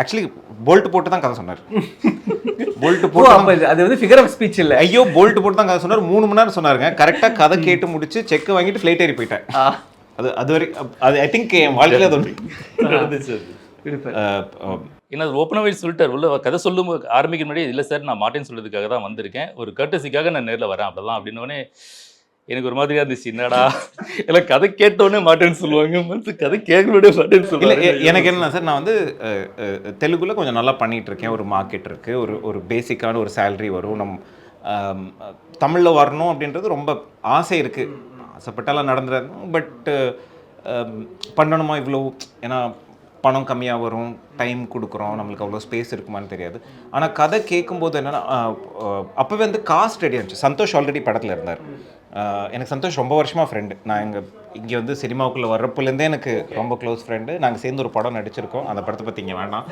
Actually bolt போட்டு தான் கதை சொன்னார். போல்ட் போட்டு அது வந்து ஃபிகர் ஆஃப் ஸ்பீச் இல்லை. ஐயோ போல்ட் போட்டு தான் கதை சொன்னார். 3 மணி நேரம் சொன்னாருங்க. கரெக்டாக கதை கேட்டு முடிச்சு செக் வாங்கிட்டு ஃப்ளைட் ஏறி போயிட்டேன். அது வரைக்கும் அது ஐ திங்க் என் வாழ்க்கையில் அது ஒன்று. ஏன்னா ஓப்பனாகவே சொல்லிட்டார். உள்ள கதை சொல்லும் ஆரம்பிக்க முன்னாடி இல்லை சார் நான் மாட்டேன்னு சொல்றதுக்காக தான் வந்திருக்கேன், ஒரு கர்ட்டசிக்காக நான் நேரில் வரேன் அப்படிலாம் அப்படின்னோடனே எனக்கு ஒரு மாதிரியா இருந்துச்சு. என்னடா எல்லாம் கதை கேட்டோடனே மாட்டேன்னு சொல்லுவாங்க, மனசு கதை கேட்கலோட மாட்டேன்னு சொல்லுவாங்க. எனக்கு என்ன சார், நான் வந்து தெலுங்குல கொஞ்சம் நல்லா பண்ணிட்டு இருக்கேன். ஒரு மார்க்கெட் இருக்கு, ஒரு பேசிக்கான ஒரு சேலரி வரும். தமிழில் வரணும் அப்படின்றது ரொம்ப ஆசை இருக்கு. ஆசைப்பட்டாலாம் நடந்துடாது. பட் பண்ணணுமா இவ்வளோ, ஏன்னா பணம் கம்மியாக வரும், டைம் கொடுக்குறோம், நம்மளுக்கு அவ்வளோ ஸ்பேஸ் இருக்குமான்னு தெரியாது. ஆனால் கதை கேட்கும்போது என்னென்னா அப்போவே வந்து காஸ்ட் ரெடி ஆச்சு. சந்தோஷ் ஆல்ரெடி படத்தில் இருந்தார். எனக்கு சந்தோஷ் ரொம்ப வருஷமாக ஃப்ரெண்டு. நான் இங்கே வந்து சினிமாவுக்குள்ளே வர்றப்போலேருந்தே எனக்கு ரொம்ப க்ளோஸ் ஃப்ரெண்டு. நாங்கள் சேர்ந்து ஒரு படம் நடிச்சிருக்கோம். அந்த படத்தை பற்றி இங்கே வேண்டாம்.